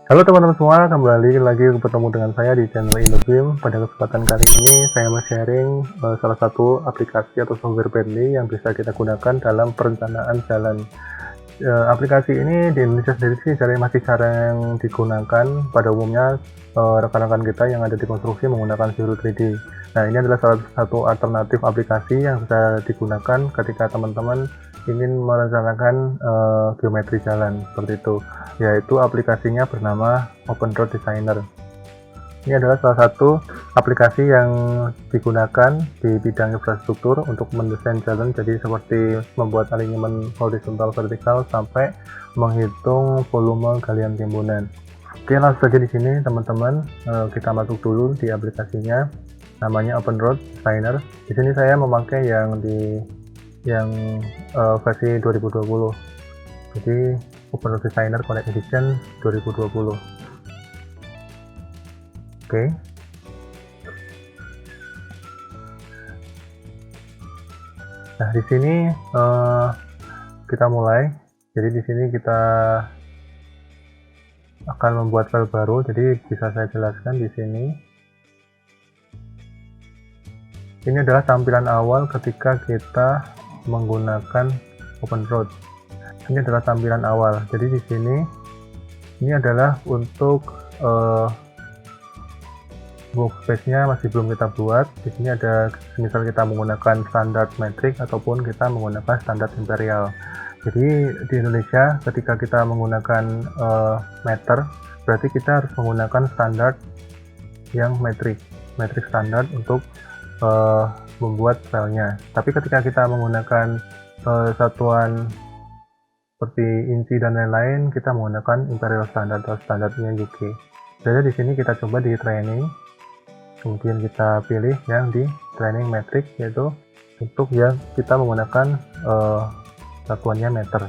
Halo teman-teman semua, kembali lagi bertemu dengan saya di channel IndoBim. Pada kesempatan kali ini saya mau sharing salah satu aplikasi atau software Bentley yang bisa kita gunakan dalam perencanaan jalan. Aplikasi ini di Indonesia sendiri sih masih jarang digunakan. Pada umumnya rekan-rekan kita yang ada di konstruksi menggunakan Zero 3D. Nah, ini adalah salah satu alternatif aplikasi yang bisa digunakan ketika teman-teman ingin merencanakan geometri jalan seperti itu, yaitu aplikasinya bernama Open Road Designer. Ini adalah salah satu aplikasi yang digunakan di bidang infrastruktur untuk mendesain jalan, jadi seperti membuat alignment horizontal vertikal sampai menghitung volume galian timbunan. Oke, langsung saja di sini teman-teman, kita masuk dulu di aplikasinya, namanya Open Road Designer. Di sini saya memakai versi 2020, jadi Open Road Designer Connect Edition 2020. Oke. Nah, di sini kita mulai. Jadi di sini kita akan membuat file baru. Jadi bisa saya jelaskan di sini. Ini adalah tampilan awal ketika kita menggunakan Open Road. Ini adalah tampilan awal. Jadi di sini ini adalah untuk workspace-nya masih belum kita buat. Di sini ada misal kita menggunakan standar metrik ataupun kita menggunakan standar imperial. Jadi di Indonesia ketika kita menggunakan meter, berarti kita harus menggunakan standar yang metrik standar untuk membuat filenya. Tapi ketika kita menggunakan satuan seperti inci dan lain-lain, kita menggunakan imperial standard atau standarnya UK. Jadi di sini kita coba di training, kemudian kita pilih yang di training metric, yaitu untuk yang kita menggunakan satuannya meter.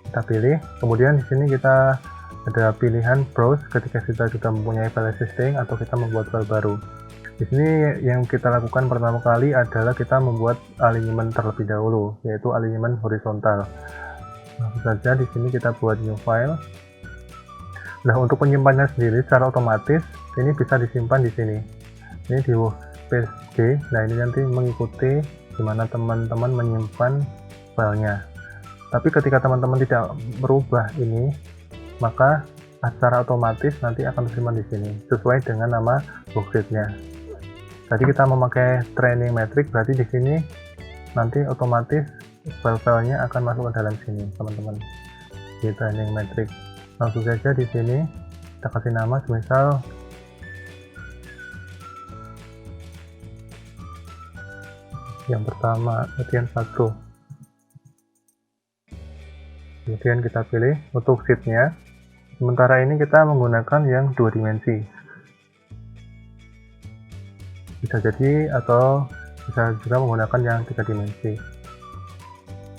Kita pilih, kemudian di sini kita ada pilihan browse ketika kita sudah mempunyai file existing atau kita membuat file baru. Di sini yang kita lakukan pertama kali adalah kita membuat alignment terlebih dahulu, yaitu alignment horizontal. Langsung saja di sini kita buat new file. Nah, untuk penyimpanannya sendiri secara otomatis ini bisa disimpan di sini. Ini di workspace D. Nah, ini nanti mengikuti dimana teman-teman menyimpan filenya. Tapi ketika teman-teman tidak merubah ini, maka secara otomatis nanti akan tersimpan di sini sesuai dengan nama workspace-nya. Tadi kita memakai training metric, berarti di sini nanti otomatis file-filenya akan masuk ke dalam sini, teman-teman. Di training metric. Langsung saja di sini kita kasih nama, semisal yang pertama latihan 1. Kemudian kita pilih untuk sheet-nya. Sementara ini kita menggunakan yang 2 dimensi. Bisa jadi atau bisa juga menggunakan yang 3 dimensi.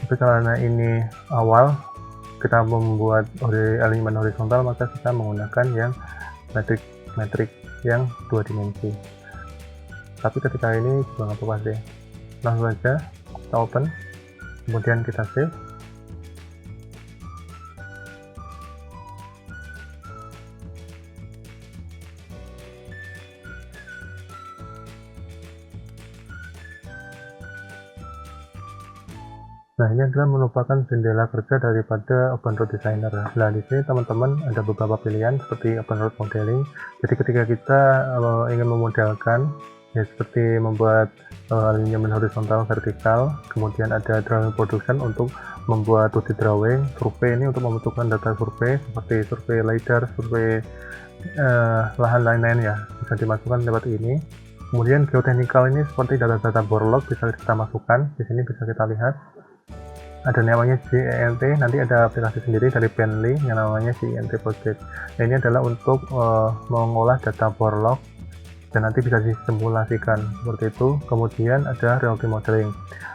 Tapi karena ini awal kita membuat alignment horizontal, maka kita menggunakan yang metrik yang 2 dimensi. Tapi ketika ini juga nggak apa-apa sih. Langsung saja kita open, kemudian kita save. Nah, ini adalah merupakan jendela kerja daripada Open Road Designer. Nah, di sini teman-teman ada beberapa pilihan seperti Open Road Modeling. Jadi ketika kita ingin memodelkan, ya seperti membuat alignment horizontal vertikal, kemudian ada drawing production untuk membuat 2D drawing, survei ini untuk membentukkan data survei seperti survei LiDAR, survei lahan lain-lain, ya bisa dimasukkan lewat ini. Kemudian geotechnical ini seperti data-data borelog bisa kita masukkan. Di sini bisa kita lihat ada namanya GENT, nanti ada aplikasi sendiri dari Bentley yang namanya GENT Project. Nah, ini adalah untuk mengolah data borelog dan nanti bisa disimulasikan seperti itu. Kemudian ada reality modeling.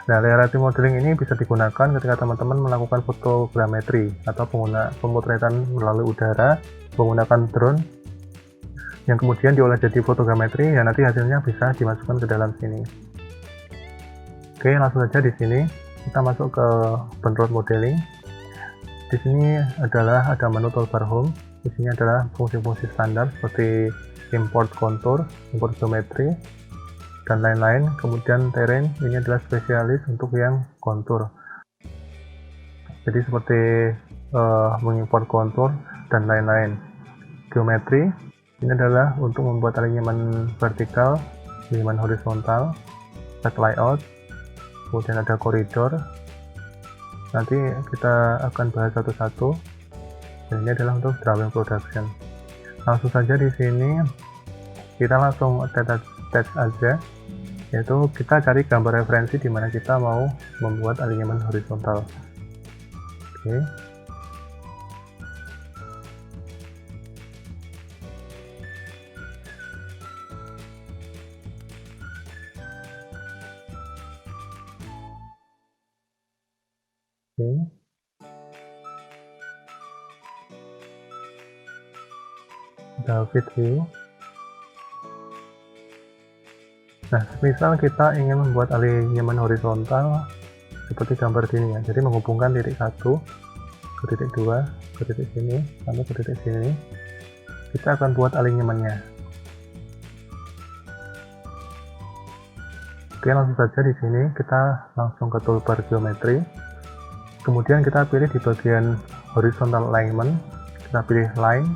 Nah, reality modeling ini bisa digunakan ketika teman-teman melakukan fotogrametri atau pemotretan melalui udara menggunakan drone yang kemudian diolah jadi fotogrametri, ya nanti hasilnya bisa dimasukkan ke dalam sini. Oke, langsung saja di sini kita masuk ke Open Road Modeling. Di sini adalah ada menu toolbar home. Di sini adalah fungsi-fungsi standar seperti import kontur, import geometri, dan lain-lain. Kemudian terrain ini adalah spesialis untuk yang kontur. Jadi seperti mengimport kontur dan lain-lain. Geometri ini adalah untuk membuat alinyemen vertikal, alinyemen horizontal, set layout, kemudian ada koridor. Nanti kita akan bahas satu-satu. Dan ini adalah untuk drawing production. Langsung saja di sini kita langsung attach aja, yaitu kita cari gambar referensi di mana kita mau membuat alinyemen horizontal. Oke. Kita fit view. Nah, misal kita ingin membuat alinyemen horizontal seperti gambar sini ya. Jadi menghubungkan titik 1 ke titik 2 ke titik sini sampai ke titik sini. Kita akan buat alinyemennya. Oke, langsung saja di sini kita langsung ke toolbar geometri. Kemudian kita pilih di bagian horizontal alignment, kita pilih line.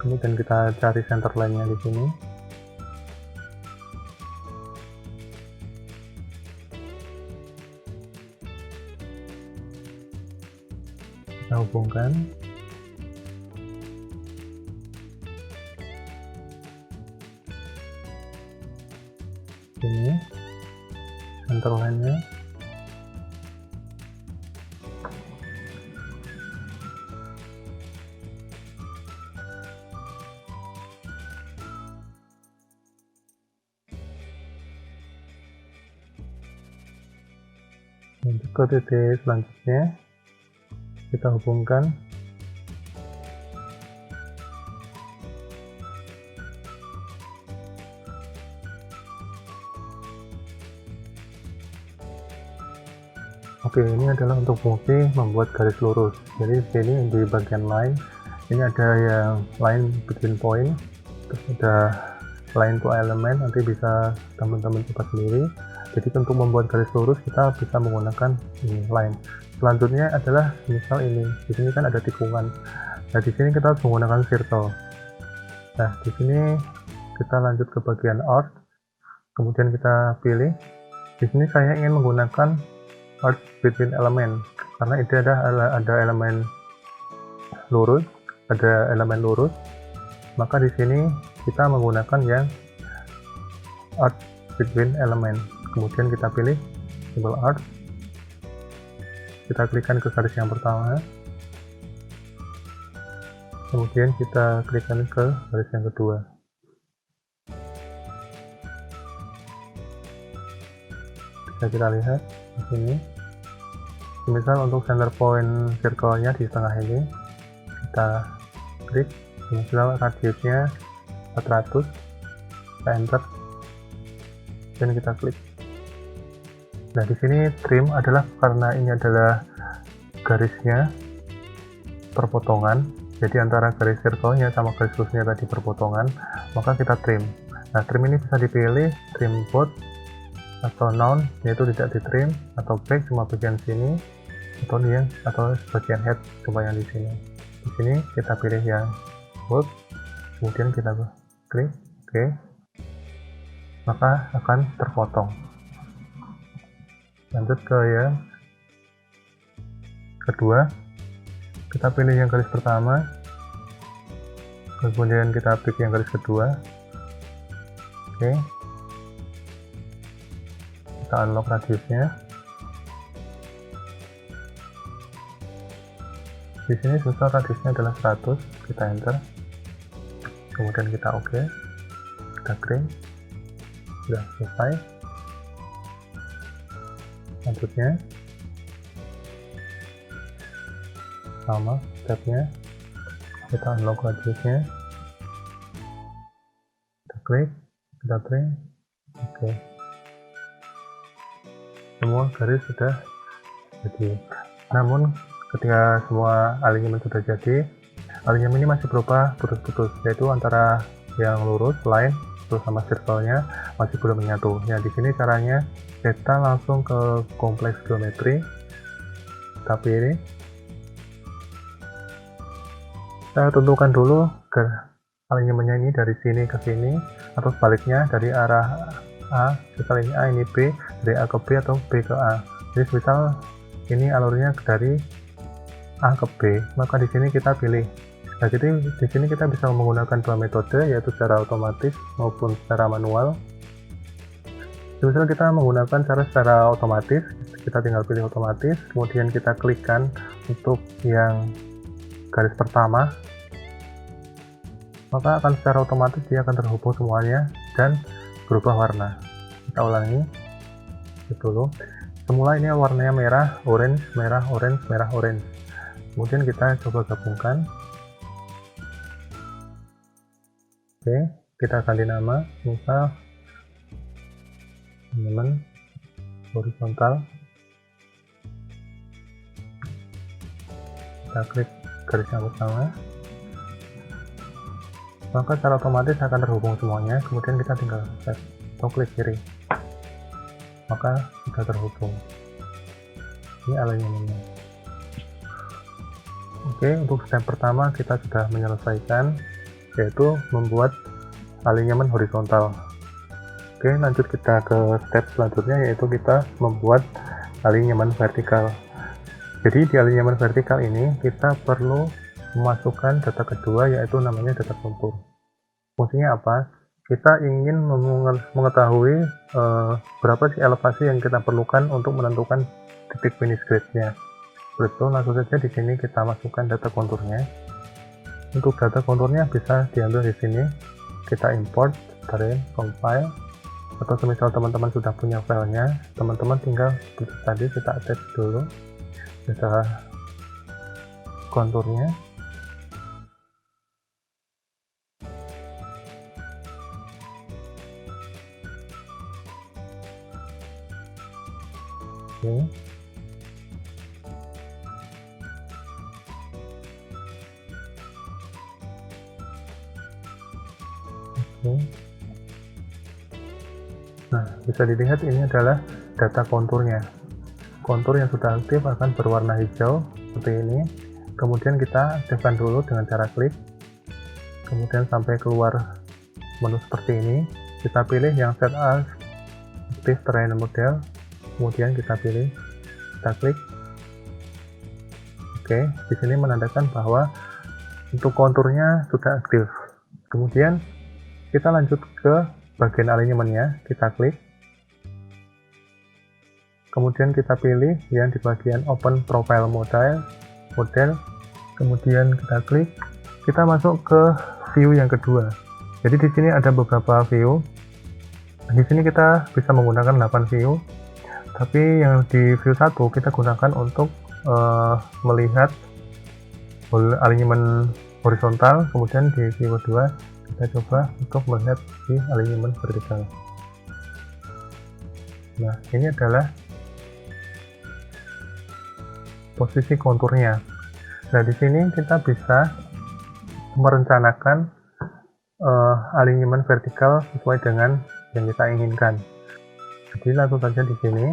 Kemudian kita cari center line-nya di sini. Kita hubungkan. Ini center line-nya. Untuk ke titik selanjutnya kita hubungkan. Oke, ini adalah untuk fungsi membuat garis lurus. Jadi di sini di bagian line ini ada yang line between point, terus ada line to element, nanti bisa teman-teman coba sendiri. Jadi untuk membuat garis lurus kita bisa menggunakan ini line. Selanjutnya adalah misal ini, di sini kan ada tikungan. Nah di sini kita harus menggunakan circle. Nah di sini kita lanjut ke bagian art, kemudian kita pilih. Di sini saya ingin menggunakan art between element karena itu ada elemen lurus, Maka di sini kita menggunakan yang art between element. Kemudian kita pilih symbol art, kita klikkan ke garis yang pertama, kemudian kita klikkan ke garis yang kedua. Bisa kita lihat di sini. Misal untuk center point circle-nya di tengah ini, kita klik. Misal radiusnya 400, kita enter, dan kita klik. Nah di sini trim adalah karena ini adalah garisnya perpotongan, jadi antara garis circle-nya sama garis lurusnya tadi perpotongan, maka kita trim. Nah trim ini bisa dipilih trim both atau none, yaitu tidak di trim, atau back cuma bagian sini, atau bagian head cuma yang di sini. Di sini kita pilih yang both, kemudian kita klik OK, maka akan terpotong. Lanjut ke yang kedua, kita pilih yang garis pertama, kemudian kita pilih yang garis kedua. Oke, kita unlock radiusnya. Di sini misal radiusnya adalah 100, kita enter, kemudian kita OK, kita klik, sudah selesai. Selanjutnya sama stepnya, kita unlock radiusnya, kita klik, kita trim. Oke, semua garis sudah jadi. Namun ketika semua alignment sudah jadi, alignment ini masih berupa putus-putus, yaitu antara yang lurus line terus sama circle-nya masih belum menyatu. Ya, di sini caranya kita langsung ke kompleks geometri, tapi ini kita tentukan dulu alignment-nya ini dari sini ke sini, atau sebaliknya dari arah A, misal ini A, ini B, dari A ke B atau B ke A. Jadi misal ini alurnya dari A ke B, maka di sini kita pilih. Nah, jadi di sini kita bisa menggunakan dua metode, yaitu secara otomatis maupun secara manual. Misal kita menggunakan cara secara otomatis, kita tinggal pilih otomatis, kemudian kita klikkan untuk yang garis pertama, maka akan secara otomatis dia akan terhubung semuanya dan berubah warna. Kita ulangi dulu. Semula ini warnanya merah, orange, merah, orange, merah, orange. Kemudian kita coba gabungkan. Oke, kita ganti nama, misal alignment horizontal. Kita klik garis yang pertama, maka secara otomatis akan terhubung semuanya. Kemudian kita tinggal set atau klik kiri, maka sudah terhubung. Ini alignmentnya. Oke, untuk step pertama kita sudah menyelesaikan, yaitu membuat alignment horizontal. Oke, lanjut kita ke step selanjutnya, yaitu kita membuat alignment vertikal. Jadi di alignment vertikal ini kita perlu memasukkan data kedua, yaitu namanya data kontur. Fungsinya apa? Kita ingin mengetahui berapa sih elevasi yang kita perlukan untuk menentukan titik finish grade-nya. Betul, langsung saja di sini kita masukkan data konturnya. Untuk data konturnya bisa diambil di sini, kita import dari compile, atau semisal teman-teman sudah punya filenya, teman-teman tinggal seperti tadi kita attach dulu data konturnya. Oke. Nah, bisa dilihat ini adalah data konturnya. Kontur yang sudah aktif akan berwarna hijau seperti ini. Kemudian kita aktifkan dulu dengan cara klik. Kemudian sampai keluar menu seperti ini. Kita pilih yang set as active terrain model. Kemudian kita pilih, kita klik. Oke, di sini menandakan bahwa untuk konturnya sudah aktif. Kemudian kita lanjut ke bagian alignmentnya, kita klik. Kemudian kita pilih yang di bagian open profile model. Kemudian kita klik. Kita masuk ke view yang kedua. Jadi di sini ada beberapa view. Di sini kita bisa menggunakan 8 view. Tapi yang di view 1 kita gunakan untuk melihat alignment horizontal. Kemudian di view kedua kita coba untuk melihat di alignment vertikal. Nah, ini adalah posisi konturnya. Nah, di sini kita bisa merencanakan alignment vertikal sesuai dengan yang kita inginkan. Jadi langsung saja di sini,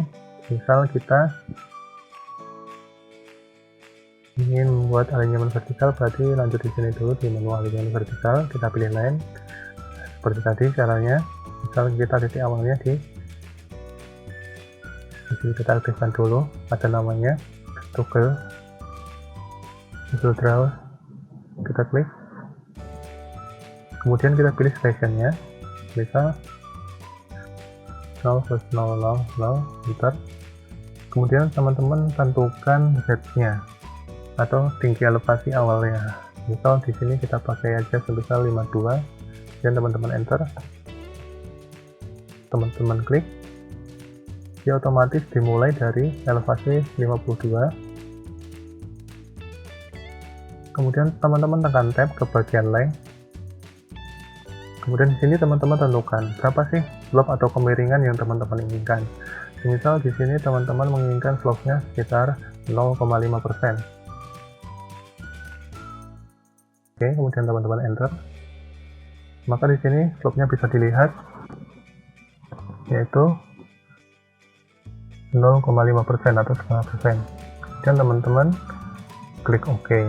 misal kita ingin membuat alignment vertikal, berarti lanjut di sini dulu di menu alignment vertikal, kita pilih line seperti tadi caranya. Misal kita titik awalnya di sini, kita aktifkan dulu, ada namanya toggle draw, kita klik. Kemudian kita pilih stationnya, misal 0 plus 0 meter. Kemudian teman-teman tentukan Z-nya atau tinggi elevasi awalnya. Misal di sini kita pakai aja sebesar 52 dan teman-teman enter. Teman-teman klik. Dia otomatis dimulai dari elevasi 52. Kemudian teman-teman tekan tab ke bagian length. Kemudian di sini teman-teman tentukan berapa sih slope atau kemiringan yang teman-teman inginkan. Misal di sini teman-teman menginginkan slope-nya sekitar 0,5%. Oke, kemudian teman-teman enter. Maka di sini slope-nya bisa dilihat yaitu 0,5% atau 0,5%. Dan teman-teman klik OK.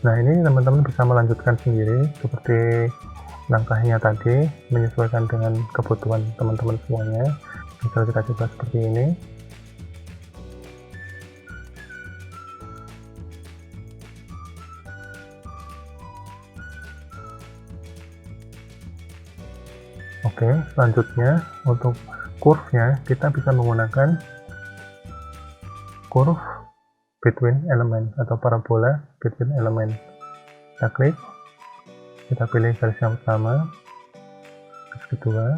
Nah, ini teman-teman bisa melanjutkan sendiri seperti langkahnya tadi, menyesuaikan dengan kebutuhan teman-teman semuanya. Misal kita coba seperti ini. Oke, selanjutnya untuk curve-nya kita bisa menggunakan curve between element atau parabola between element. Kita klik, kita pilih garis yang pertama, garis kedua,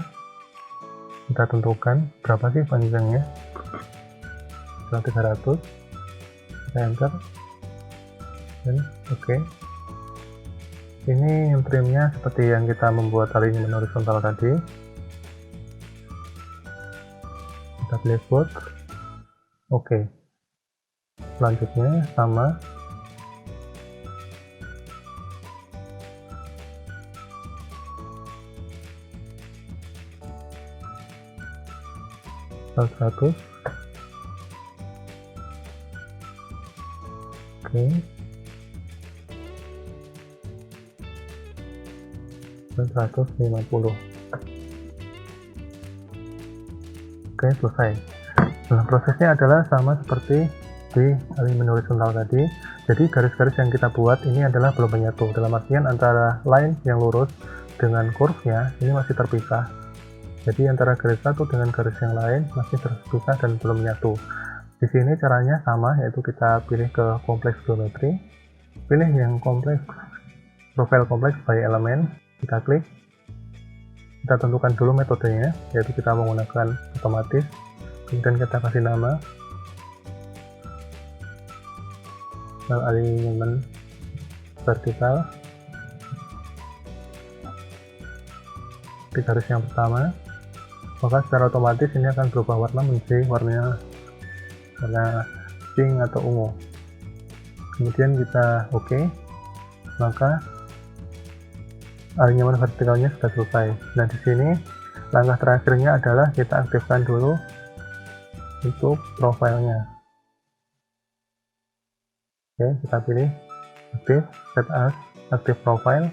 kita tentukan berapa sih panjangnya, 300, kita enter, dan oke. Ini trimnya seperti yang kita membuat alignment horizontal tadi. Kita pilih both. Oke. Selanjutnya sama. Seratus. Oke. 150. Oke, selesai. Nah, prosesnya adalah sama seperti di alignment horizontal tadi. Jadi garis-garis yang kita buat ini adalah belum menyatu, dalam artian antara line yang lurus dengan curve-nya ini masih terpisah. Jadi antara garis satu dengan garis yang lain masih terpisah dan belum menyatu. Di sini caranya sama, yaitu kita pilih ke kompleks geometri, pilih yang kompleks, profile kompleks by element. Kita klik, kita tentukan dulu metodenya, yaitu kita menggunakan otomatis, kemudian kita kasih nama alignment vertikal di garis yang pertama, maka secara otomatis ini akan berubah warna menjadi warna pink atau ungu. Kemudian kita OK, maka alignment vertikalnya sudah selesai. Nah, di sini langkah terakhirnya adalah kita aktifkan dulu untuk profilnya. Oke, kita pilih aktif, set as active profile,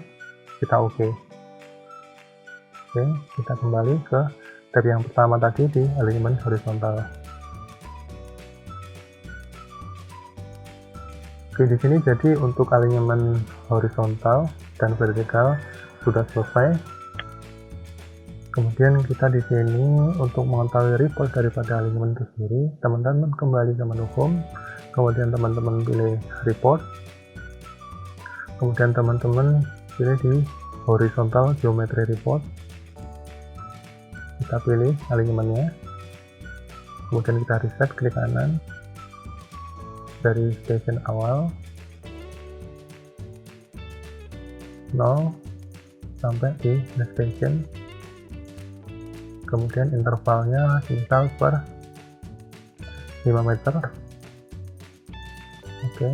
kita OK. Oke, kita kembali ke tab yang pertama tadi di alignment horizontal. Oke, di sini jadi untuk alignment horizontal dan vertikal sudah selesai. Kemudian kita di sini untuk mengetahui report daripada alignment itu sendiri, teman-teman kembali ke menu home, kemudian teman-teman pilih report, kemudian teman-teman pilih di horizontal geometry report, kita pilih alignmentnya, kemudian kita reset, klik kanan dari station awal 0 sampai di next station, kemudian intervalnya misal per 5 meter. Oke.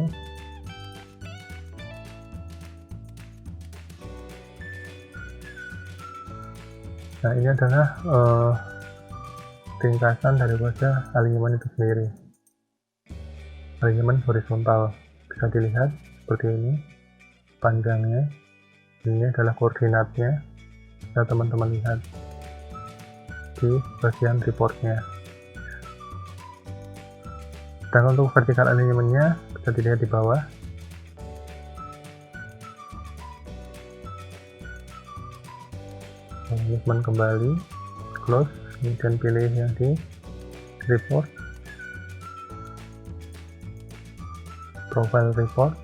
Nah, ini adalah ringkasan daripada alignment itu sendiri. Alignment horizontal bisa dilihat seperti ini panjangnya. Ini adalah koordinatnya, bisa teman-teman lihat di bagian reportnya. Dan untuk vertical alignment-nya bisa dilihat di bawah. Alignment kembali, close, kemudian pilih yang di report, profile report.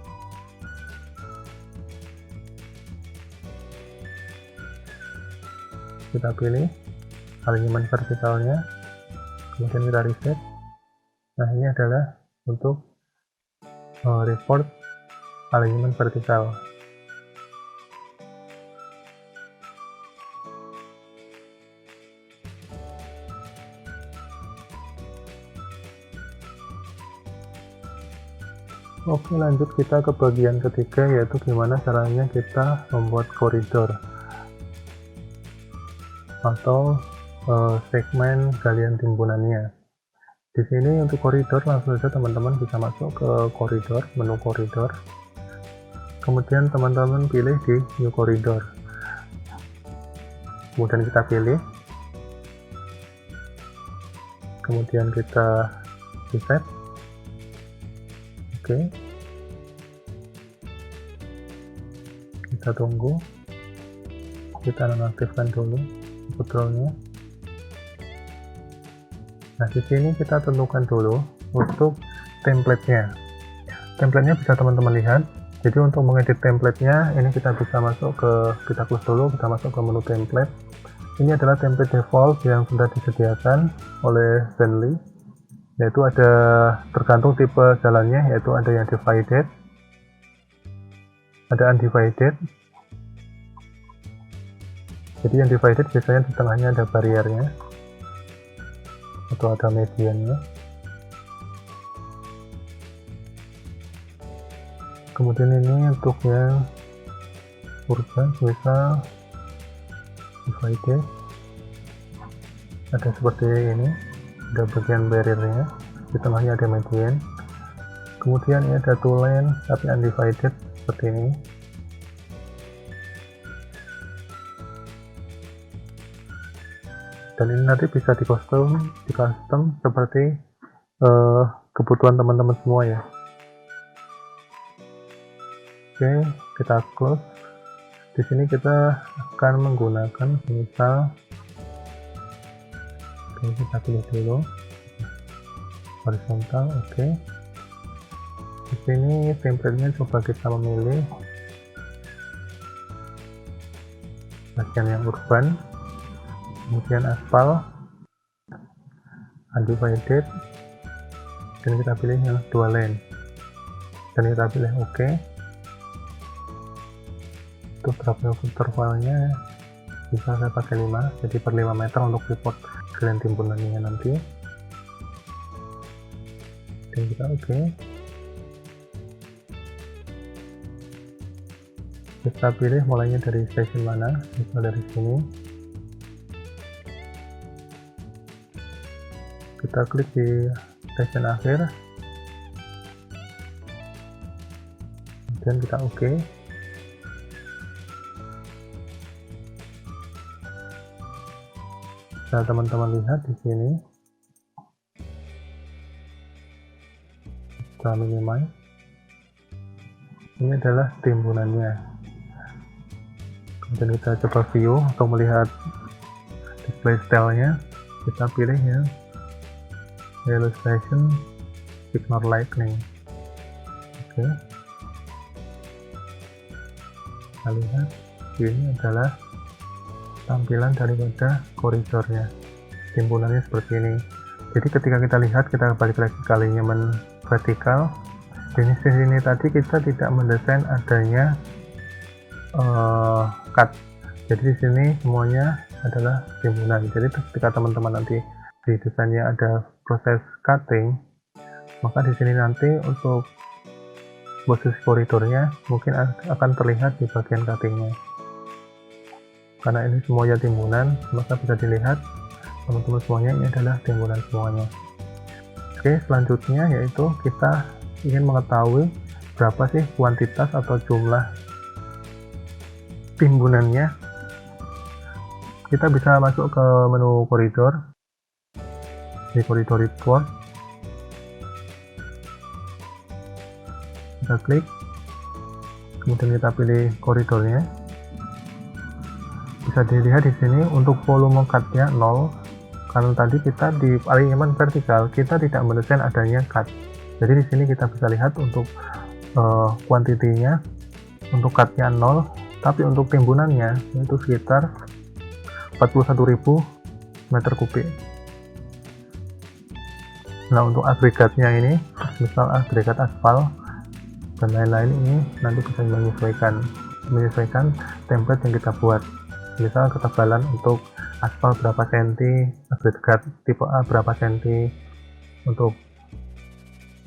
Kita pilih alignment vertikalnya, kemudian kita reset. Nah, ini adalah untuk report alignment vertikal. Oke, lanjut kita ke bagian ketiga, yaitu gimana caranya kita membuat koridor atau segmen galian timbunannya. Di sini untuk koridor langsung saja teman-teman bisa masuk ke koridor, menu koridor, kemudian teman-teman pilih di new koridor, kemudian kita pilih, kemudian kita reset. Oke, kita tunggu, kita nonaktifkan dulu controlnya. Nah, di sini kita tentukan dulu untuk template-nya. Template-nya bisa teman-teman lihat. Jadi untuk mengedit template-nya, ini kita bisa masuk ke, kita close dulu, kita masuk ke menu template. Ini adalah template default yang sudah disediakan oleh Zenly, yaitu ada tergantung tipe jalannya, yaitu ada yang divided, ada undivided. Jadi yang divided biasanya di tengahnya ada barriernya atau ada mediannya. Kemudian ini untuk yang urban misal divided, ada seperti ini, ada bagian barriernya, di tengahnya ada median. Kemudian ini ada two lane tapi undivided seperti ini. Dan ini nanti bisa di custom seperti kebutuhan teman-teman semua ya. Oke, kita close. Di sini kita akan menggunakan misal, oke, kita pilih dulu horizontal. Oke, di sini template-nya coba kita memilih bagian yang urban, kemudian aspal, undivided, dan kita pilih yang dua lane, dan kita pilih OK. Untuk drop intervalnya bisa saya pakai 5, jadi per 5 meter untuk report galian timbunannya nanti, dan kita OK. Kita pilih mulainya dari station mana, misal dari sini. Kita klik di station akhir, dan kita OK. Nah, teman-teman lihat di sini, kita minimize. Ini adalah timbunannya. Kemudian kita coba view untuk melihat display style-nya. Kita pilih yang illustration ignore lightning. Oke, kita lihat ini adalah tampilan daripada koridornya, timbunannya seperti ini. Jadi ketika kita lihat, kita balik lagi ke alignment vertikal. Di sini tadi kita tidak mendesain adanya cut. Jadi di sini semuanya adalah timbunan. Jadi ketika teman-teman nanti di desainnya ada proses cutting, maka di sini nanti untuk posisi koridornya mungkin akan terlihat di bagian cuttingnya. Karena ini semuanya timbunan, maka bisa dilihat teman-teman semuanya ini adalah timbunan semuanya. Oke, selanjutnya yaitu kita ingin mengetahui berapa sih kuantitas atau jumlah timbunannya. Kita bisa masuk ke menu koridor, di koridor report, kita klik, kemudian kita pilih koridornya. Bisa dilihat di sini untuk volume cut-nya 0, karena tadi kita di alignment vertikal kita tidak mendesain adanya cut. Jadi di sini kita bisa lihat untuk kuantitinya, untuk cut-nya 0, tapi untuk timbunannya itu sekitar 41.000 meter kubik. Nah, untuk agregatnya ini, misal agregat aspal dan lain-lain, ini nanti bisa menyesuaikan template yang kita buat. Misal ketebalan untuk aspal berapa senti, agregat tipe A berapa senti, untuk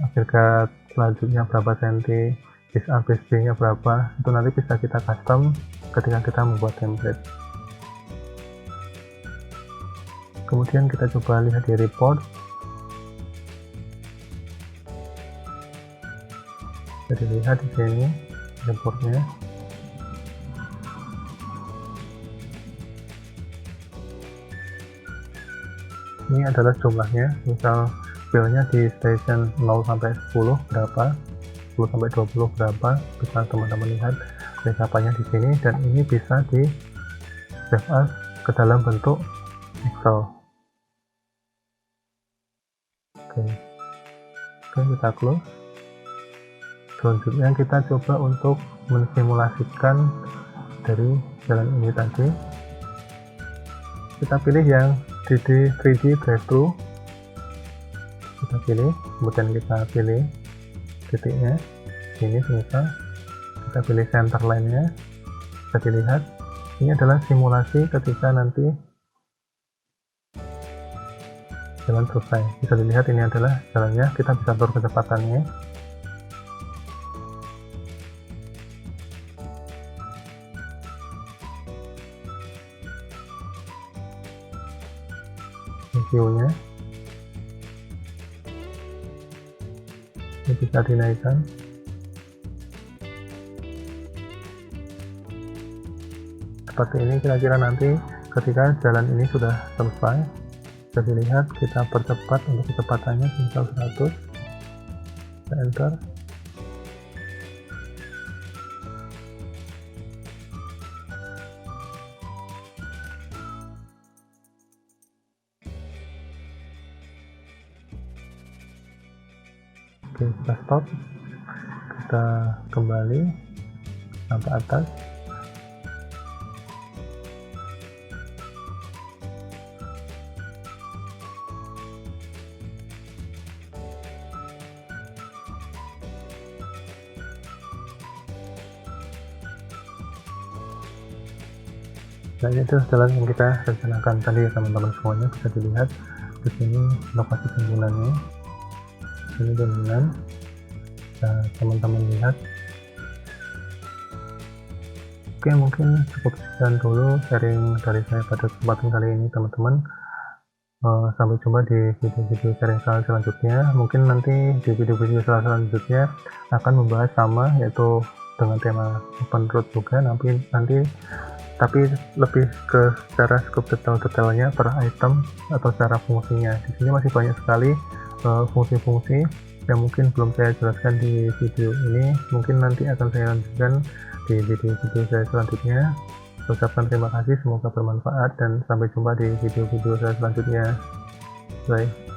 agregat selanjutnya berapa senti, base A base B nya berapa, itu nanti bisa kita custom ketika kita membuat template. Kemudian kita coba lihat di report. Bisa dilihat di sini reportnya. Ini adalah jumlahnya, misal billnya di station 0 sampai 10 berapa, 10 sampai 20 berapa, bisa teman-teman lihat recapannya di sini, dan ini bisa di save as ke dalam bentuk Excel. Oke, kita close. Selanjutnya kita coba untuk mensimulasikan dari jalan ini tadi. Kita pilih yang 3D drive-thru, kita pilih, kemudian kita pilih titiknya ini, misal kita pilih center line-nya. Bisa dilihat ini adalah simulasi ketika nanti jalan selesai. Bisa dilihat ini adalah jalannya, kita bisa atur kecepatannya. View-nya ini bisa dinaikkan. Seperti ini kira-kira nanti ketika jalan ini sudah selesai. Bisa dilihat, kita percepat untuk kecepatannya misal 100, kita enter. Oke, kita stop, kita kembali sampai atas. Nah, ini adalah jalan yang kita rencanakan tadi ya teman-teman semuanya. Bisa dilihat di sini lokasi timbulannya. Ini dominan. Nah, teman-teman lihat. Oke, mungkin cukup sekian dulu sharing dari saya pada kesempatan kali ini teman-teman. Sampai jumpa di video-video sharing selanjutnya. Mungkin nanti di video-video selanjutnya akan membahas sama, yaitu dengan tema open road juga nanti tapi lebih ke secara scope detailnya per item atau secara fungsinya. Di sini masih banyak sekali fungsi-fungsi yang mungkin belum saya jelaskan di video ini. Mungkin nanti akan saya lanjutkan di video-video saya selanjutnya. Saya ucapkan terima kasih, semoga bermanfaat, dan sampai jumpa di video-video saya selanjutnya. Bye.